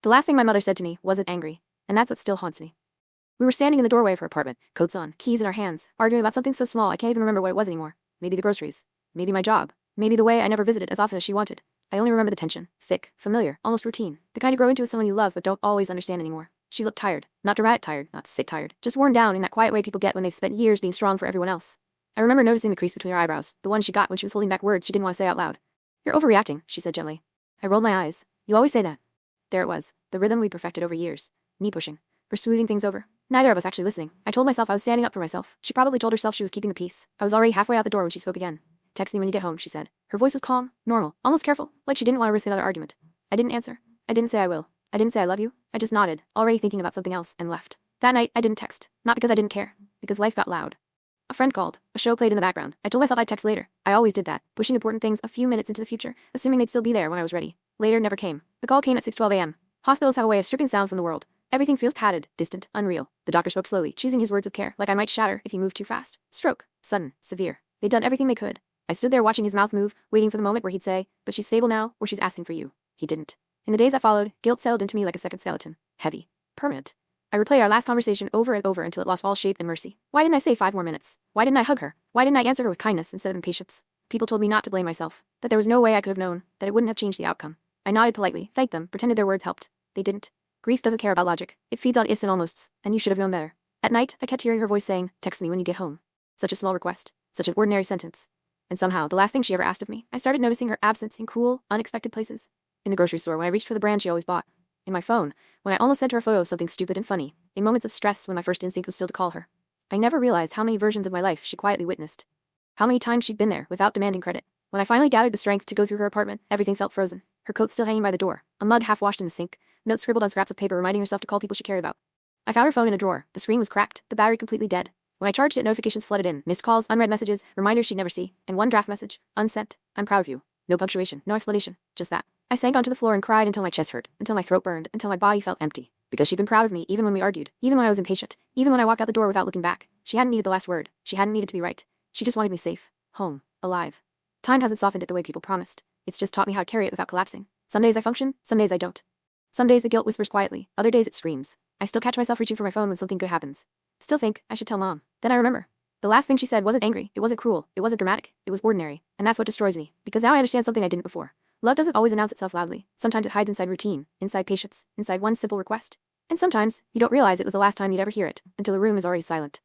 The last thing my mother said to me wasn't angry, and that's what still haunts me. We were standing in the doorway of her apartment, coats on, keys in our hands, arguing about something so small I can't even remember what it was anymore. Maybe the groceries. Maybe my job. Maybe the way I never visited as often as she wanted. I only remember the tension. Thick, familiar, almost routine. The kind you grow into with someone you love but don't always understand anymore. She looked tired. Not dramatic tired, not sick tired. Just worn down in that quiet way people get when they've spent years being strong for everyone else. I remember noticing the crease between her eyebrows, the one she got when she was holding back words she didn't want to say out loud. "You're overreacting," she said gently. I rolled my eyes. "You always say that." There it was, the rhythm we'd perfected over years. Knee pushing. Her smoothing things over. Neither of us actually listening. I told myself I was standing up for myself. She probably told herself she was keeping the peace. I was already halfway out the door when she spoke again. "Text me when you get home," she said. Her voice was calm, normal, almost careful, like she didn't want to risk another argument. I didn't answer. I didn't say I will. I didn't say I love you. I just nodded, already thinking about something else, and left. That night, I didn't text. Not because I didn't care. Because life got loud. A friend called. A show played in the background. I told myself I'd text later. I always did that, pushing important things a few minutes into the future, assuming they'd still be there when I was ready. Later never came. The call came at 6:12 a.m. Hospitals have a way of stripping sound from the world. Everything feels padded, distant, unreal. The doctor spoke slowly, choosing his words with care, like I might shatter if he moved too fast. Stroke. Sudden. Severe. They'd done everything they could. I stood there watching his mouth move, waiting for the moment where he'd say, "But she's stable now," or "She's asking for you." He didn't. In the days that followed, guilt settled into me like a second skeleton. Heavy. Permanent. I replayed our last conversation over and over until it lost all shape and mercy. Why didn't I stay 5 more minutes? Why didn't I hug her? Why didn't I answer her with kindness instead of impatience? People told me not to blame myself, that there was no way I could have known, that it wouldn't have changed the outcome. I nodded politely, thanked them, pretended their words helped. They didn't. Grief doesn't care about logic. It feeds on ifs and almosts, and you should have known better. At night, I kept hearing her voice saying, "Text me when you get home." Such a small request. Such an ordinary sentence. And somehow, the last thing she ever asked of me, I started noticing her absence in cool, unexpected places. In the grocery store when I reached for the brand she always bought. In my phone, when I almost sent her a photo of something stupid and funny. In moments of stress when my first instinct was still to call her. I never realized how many versions of my life she quietly witnessed. How many times she'd been there without demanding credit. When I finally gathered the strength to go through her apartment, everything felt frozen. Her coat still hanging by the door, a mug half washed in the sink, notes scribbled on scraps of paper reminding herself to call people she cared about. I found her phone in a drawer. The screen was cracked, the battery completely dead. When I charged it, notifications flooded in. Missed calls, unread messages, reminders she'd never see, and one draft message, unsent. "I'm proud of you." No punctuation, no explanation, just that. I sank onto the floor and cried until my chest hurt, until my throat burned, until my body felt empty. Because she'd been proud of me even when we argued, even when I was impatient, even when I walked out the door without looking back. She hadn't needed the last word. She hadn't needed to be right. She just wanted me safe, home, alive. Time hasn't softened it the way people promised. It's just taught me how to carry it without collapsing. Some days I function, some days I don't. Some days the guilt whispers quietly, other days it screams. I still catch myself reaching for my phone when something good happens. Still think, I should tell Mom. Then I remember. The last thing she said wasn't angry, it wasn't cruel, it wasn't dramatic, it was ordinary. And that's what destroys me, because now I understand something I didn't before. Love doesn't always announce itself loudly. Sometimes it hides inside routine, inside patience, inside one simple request. And sometimes, you don't realize it was the last time you'd ever hear it, until the room is already silent.